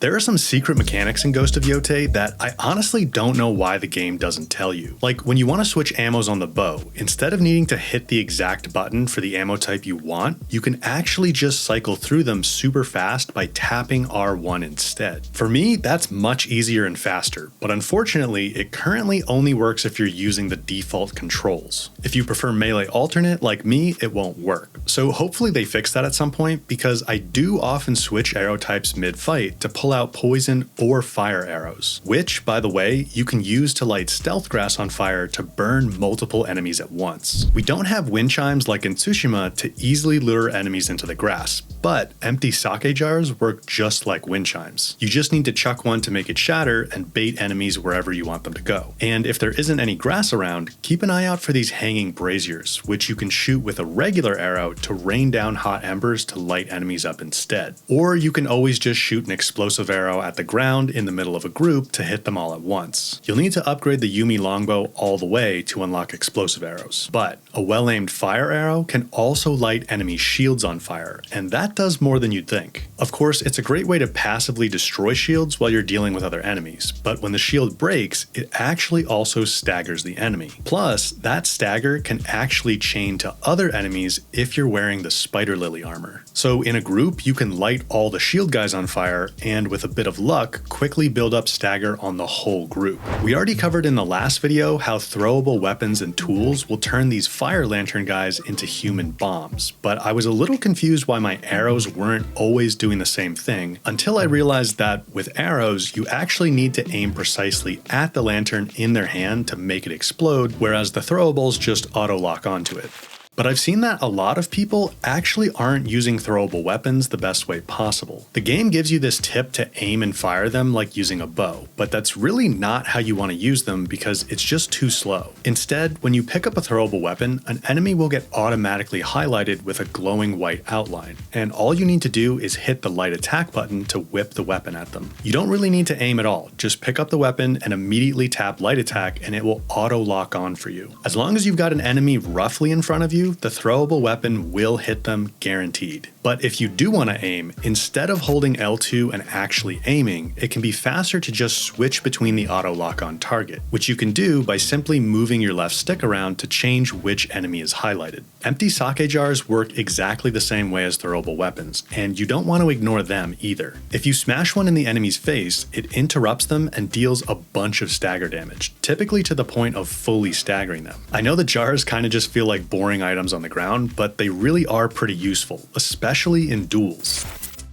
There are some secret mechanics in Ghost of Yotei that I honestly don't know why the game doesn't tell you. Like, when you want to switch ammos on the bow, instead of needing to hit the exact button for the ammo type you want, you can actually just cycle through them super fast by tapping R1 instead. For me, that's much easier and faster, but unfortunately, it currently only works if you're using the default controls. If you prefer melee alternate like me, it won't work. So hopefully they fix that at some point, because I do often switch arrow types mid-fight to pull out poison or fire arrows, which, by the way, you can use to light stealth grass on fire to burn multiple enemies at once. We don't have wind chimes like in Tsushima to easily lure enemies into the grass, but empty sake jars work just like wind chimes. You just need to chuck one to make it shatter and bait enemies wherever you want them to go. And if there isn't any grass around, keep an eye out for these hanging braziers, which you can shoot with a regular arrow to rain down hot embers to light enemies up instead. Or you can always just shoot an explosive arrow at the ground in the middle of a group to hit them all at once. You'll need to upgrade the Yumi longbow all the way to unlock explosive arrows, but a well-aimed fire arrow can also light enemy shields on fire, and that does more than you'd think. Of course, it's a great way to passively destroy shields while you're dealing with other enemies, but when the shield breaks, it actually also staggers the enemy. Plus, that stagger can actually chain to other enemies if you're wearing the spider lily armor. So in a group, you can light all the shield guys on fire, and with a bit of luck, quickly build up stagger on the whole group. We already covered in the last video how throwable weapons and tools will turn these fire lantern guys into human bombs, but I was a little confused why my arrows weren't always doing the same thing until I realized that with arrows, you actually need to aim precisely at the lantern in their hand to make it explode, whereas the throwables just auto-lock onto it. But I've seen that a lot of people actually aren't using throwable weapons the best way possible. The game gives you this tip to aim and fire them like using a bow, but that's really not how you want to use them because it's just too slow. Instead, when you pick up a throwable weapon, an enemy will get automatically highlighted with a glowing white outline, and all you need to do is hit the light attack button to whip the weapon at them. You don't really need to aim at all, just pick up the weapon and immediately tap light attack and it will auto lock on for you. As long as you've got an enemy roughly in front of you, the throwable weapon will hit them guaranteed. But if you do want to aim, instead of holding L2 and actually aiming, it can be faster to just switch between the auto lock on target, which you can do by simply moving your left stick around to change which enemy is highlighted. Empty sake jars work exactly the same way as throwable weapons, and you don't want to ignore them either. If you smash one in the enemy's face, it interrupts them and deals a bunch of stagger damage, typically to the point of fully staggering them. I know the jars kind of just feel like boring items on the ground, but they really are pretty useful, especially in duels.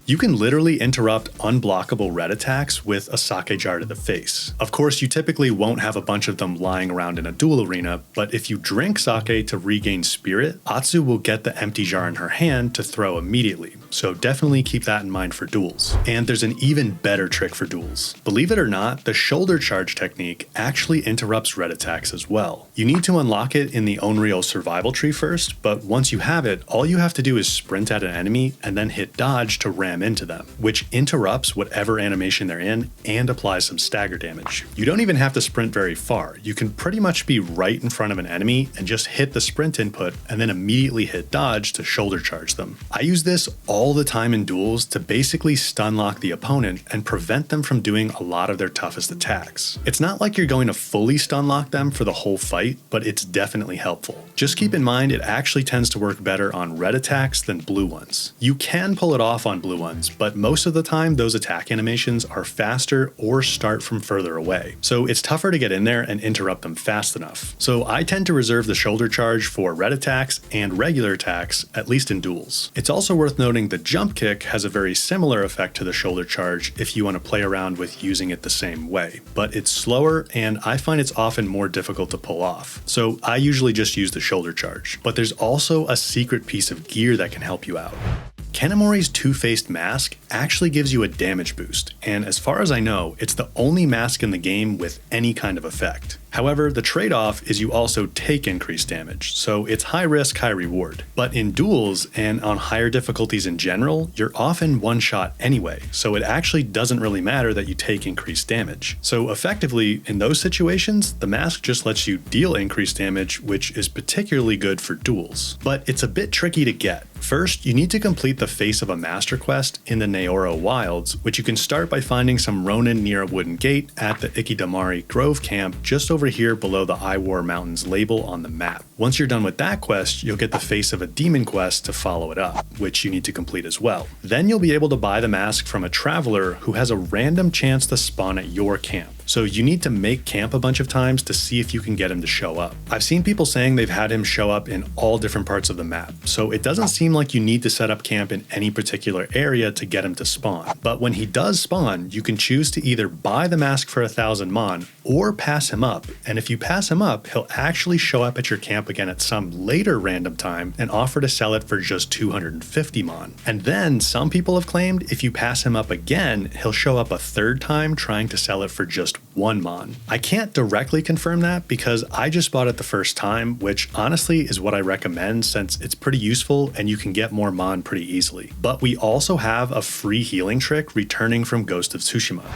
You can literally interrupt unblockable red attacks with a sake jar to the face. Of course, you typically won't have a bunch of them lying around in a duel arena, but if you drink sake to regain spirit, Atsu will get the empty jar in her hand to throw immediately, so definitely keep that in mind for duels. And there's an even better trick for duels. Believe it or not, the shoulder charge technique actually interrupts red attacks as well. You need to unlock it in the Onryo survival tree first, but once you have it, all you have to do is sprint at an enemy and then hit dodge to ram into them, which interrupts whatever animation they're in and applies some stagger damage. You don't even have to sprint very far. You can pretty much be right in front of an enemy and just hit the sprint input and then immediately hit dodge to shoulder charge them. I use this all the time in duels to basically stun lock the opponent and prevent them from doing a lot of their toughest attacks. It's not like you're going to fully stun lock them for the whole fight, but it's definitely helpful. Just keep in mind it actually tends to work better on red attacks than blue ones. You can pull it off on blue ones, but most of the time those attack animations are faster or start from further away, so it's tougher to get in there and interrupt them fast enough. So I tend to reserve the shoulder charge for red attacks and regular attacks, at least in duels. It's also worth noting the jump kick has a very similar effect to the shoulder charge if you want to play around with using it the same way, but it's slower and I find it's often more difficult to pull off, so I usually just use the shoulder charge. But there's also a secret piece of gear that can help you out. Kanamori's two-faced mask actually gives you a damage boost, and as far as I know, it's the only mask in the game with any kind of effect. However, the trade-off is you also take increased damage, so it's high risk, high reward. But in duels and on higher difficulties in general, you're often one-shot anyway, so it actually doesn't really matter that you take increased damage. So effectively, in those situations, the mask just lets you deal increased damage, which is particularly good for duels. But it's a bit tricky to get. First, you need to complete the Face of a Master quest in the Neoro Wilds, which you can start by finding some Ronin near a wooden gate at the Ikidamari Grove camp just over here below the Iwar Mountains label on the map. Once you're done with that quest, you'll get the Face of a Demon quest to follow it up, which you need to complete as well. Then you'll be able to buy the mask from a traveler who has a random chance to spawn at your camp. So you need to make camp a bunch of times to see if you can get him to show up. I've seen people saying they've had him show up in all different parts of the map, so it doesn't seem like you need to set up camp in any particular area to get him to spawn. But when he does spawn, you can choose to either buy the mask for 1,000 mon or pass him up, and if you pass him up, he'll actually show up at your camp again at some later random time and offer to sell it for just 250 mon. And then some people have claimed if you pass him up again, he'll show up a third time trying to sell it for just 1 mon. I can't directly confirm that because I just bought it the first time, which honestly is what I recommend since it's pretty useful and you can get more mon pretty easily. But we also have a free healing trick returning from Ghost of Tsushima.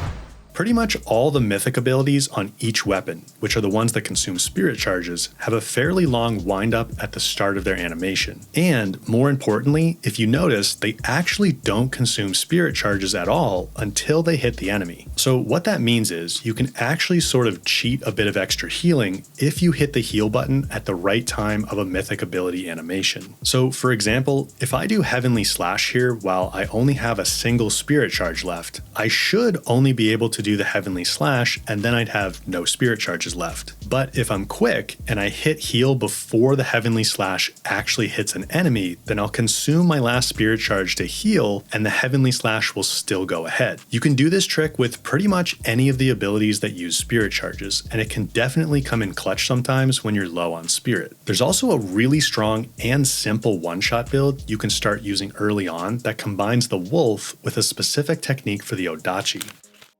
Pretty much all the mythic abilities on each weapon, which are the ones that consume spirit charges, have a fairly long wind-up at the start of their animation. And, more importantly, if you notice, they actually don't consume spirit charges at all until they hit the enemy. So what that means is, you can actually sort of cheat a bit of extra healing if you hit the heal button at the right time of a mythic ability animation. So for example, if I do Heavenly Slash here while I only have a single spirit charge left, I should only be able to do the Heavenly Slash and then I'd have no spirit charges left. But if I'm quick and I hit heal before the Heavenly Slash actually hits an enemy, then I'll consume my last spirit charge to heal and the Heavenly Slash will still go ahead. You can do this trick with pretty much any of the abilities that use spirit charges, and it can definitely come in clutch sometimes when you're low on spirit. There's also a really strong and simple one-shot build you can start using early on that combines the wolf with a specific technique for the Odachi.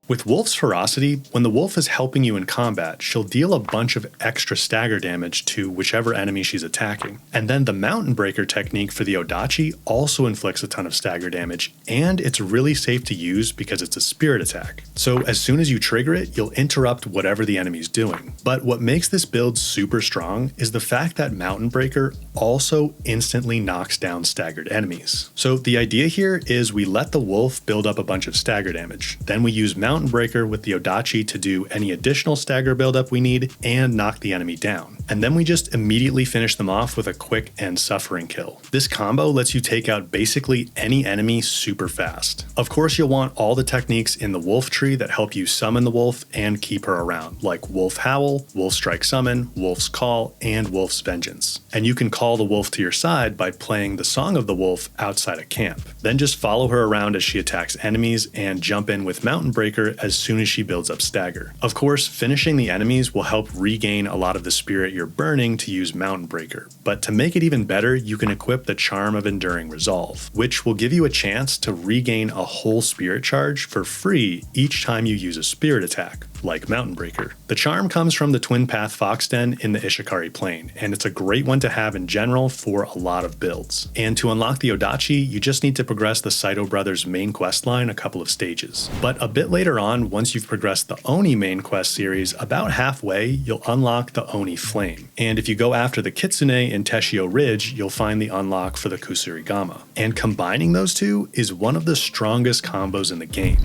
With Wolf's Ferocity, when the wolf is helping you in combat, she'll deal a bunch of extra stagger damage to whichever enemy she's attacking. And then the Mountain Breaker technique for the Odachi also inflicts a ton of stagger damage, and it's really safe to use because it's a spirit attack. So as soon as you trigger it, you'll interrupt whatever the enemy's doing. But what makes this build super strong is the fact that Mountain Breaker also instantly knocks down staggered enemies. So the idea here is we let the wolf build up a bunch of stagger damage, then we use Mountain Breaker with the Odachi to do any additional stagger buildup we need and knock the enemy down. And then we just immediately finish them off with a quick and suffering kill. This combo lets you take out basically any enemy super fast. Of course, you'll want all the techniques in the wolf tree that help you summon the wolf and keep her around, like Wolf Howl, Wolf Strike Summon, Wolf's Call, and Wolf's Vengeance. And you can call the wolf to your side by playing the Song of the Wolf outside of camp. Then just follow her around as she attacks enemies and jump in with Mountain Breaker as soon as she builds up stagger. Of course, finishing the enemies will help regain a lot of the spirit you're burning to use Mountain Breaker, but to make it even better, you can equip the Charm of Enduring Resolve, which will give you a chance to regain a whole spirit charge for free each time you use a spirit attack, like Mountain Breaker. The charm comes from the Twin Path Fox Den in the Ishikari Plain, and it's a great one to have in general for a lot of builds. And to unlock the Odachi, you just need to progress the Saito Brothers main quest line a couple of stages. But a bit later on, once you've progressed the Oni main quest series, about halfway, you'll unlock the Oni Flame. And if you go after the Kitsune in Teshio Ridge, you'll find the unlock for the Kusurigama. And combining those two is one of the strongest combos in the game.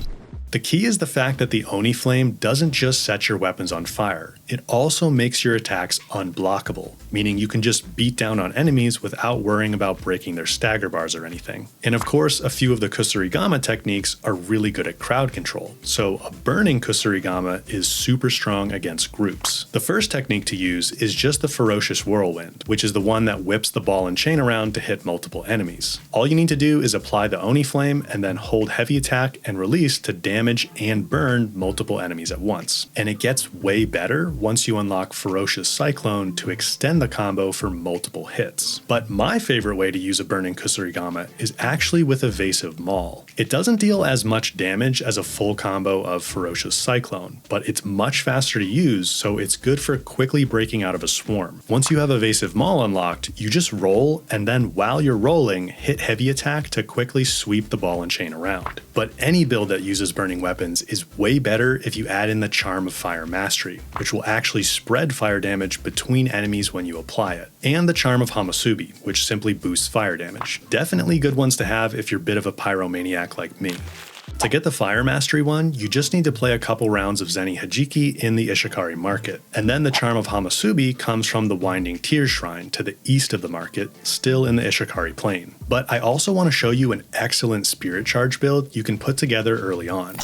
The key is the fact that the Oni Flame doesn't just set your weapons on fire, it also makes your attacks unblockable, meaning you can just beat down on enemies without worrying about breaking their stagger bars or anything. And of course, a few of the Kusurigama techniques are really good at crowd control, so a burning Kusurigama is super strong against groups. The first technique to use is just the Ferocious Whirlwind, which is the one that whips the ball and chain around to hit multiple enemies. All you need to do is apply the Oni Flame and then hold heavy attack and release to damage damage and burn multiple enemies at once. And it gets way better once you unlock Ferocious Cyclone to extend the combo for multiple hits. But my favorite way to use a Burning Kusarigama is actually with Evasive Maul. It doesn't deal as much damage as a full combo of Ferocious Cyclone, but it's much faster to use, so it's good for quickly breaking out of a swarm. Once you have Evasive Maul unlocked, you just roll, and then while you're rolling, hit heavy attack to quickly sweep the ball and chain around. But any build that uses burning weapons is way better if you add in the Charm of Fire Mastery, which will actually spread fire damage between enemies when you apply it, and the Charm of Hamasubi, which simply boosts fire damage. Definitely good ones to have if you're a bit of a pyromaniac like me. To get the Fire Mastery one, you just need to play a couple rounds of Zeni Hajiki in the Ishikari Market, and then the Charm of Hamasubi comes from the Winding Tears Shrine to the east of the market, still in the Ishikari Plain. But I also want to show you an excellent Spirit Charge build you can put together early on.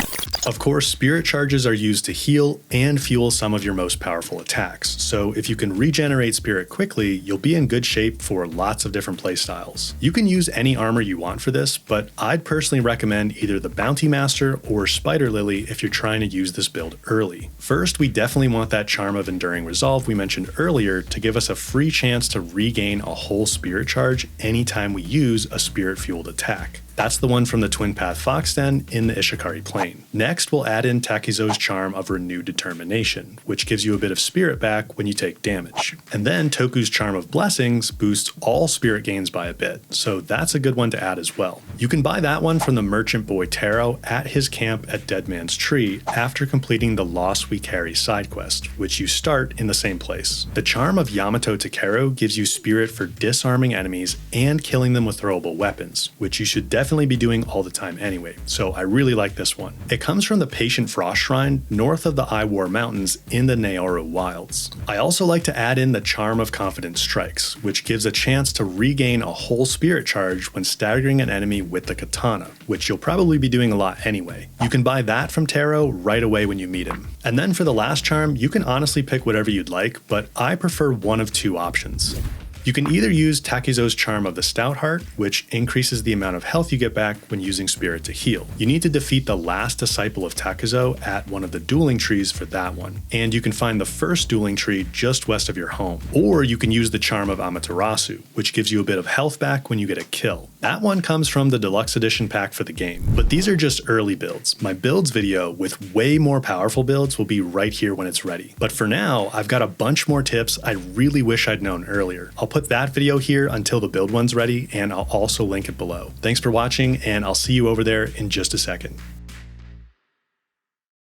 Of course, Spirit Charges are used to heal and fuel some of your most powerful attacks, so if you can regenerate Spirit quickly, you'll be in good shape for lots of different playstyles. You can use any armor you want for this, but I'd personally recommend either the Bounty Master or Spider Lily if you're trying to use this build early. First, we definitely want that Charm of Enduring Resolve we mentioned earlier to give us a free chance to regain a whole Spirit Charge anytime we use a Spirit-fueled attack. That's the one from the Twin Path Fox Den in the Ishikari Plain. Next, we'll add in Takizo's Charm of Renewed Determination, which gives you a bit of spirit back when you take damage. And then Toku's Charm of Blessings boosts all spirit gains by a bit, so that's a good one to add as well. You can buy that one from the Merchant Boy Taro at his camp at Dead Man's Tree after completing the Lost We Carry side quest, which you start in the same place. The Charm of Yamato Takeru gives you spirit for disarming enemies and killing them with throwable weapons, which you should definitely be doing all the time anyway, so I really like this one. It comes from the Patient Frost Shrine north of the Iwar Mountains in the Naoru Wilds. I also like to add in the Charm of Confident Strikes, which gives a chance to regain a whole spirit charge when staggering an enemy with the katana, which you'll probably be doing a lot anyway. You can buy that from Taro right away when you meet him. And then for the last charm, you can honestly pick whatever you'd like, but I prefer one of two options. You can either use Takizo's Charm of the Stout Heart, which increases the amount of health you get back when using Spirit to heal. You need to defeat the last disciple of Takizo at one of the dueling trees for that one, and you can find the first dueling tree just west of your home. Or you can use the Charm of Amaterasu, which gives you a bit of health back when you get a kill. That one comes from the Deluxe Edition pack for the game, but these are just early builds. My builds video with way more powerful builds will be right here when it's ready. But for now, I've got a bunch more tips I really wish I'd known earlier. I'll put that video here until the build one's ready, and I'll also link it below. Thanks for watching, and I'll see you over there in just a second.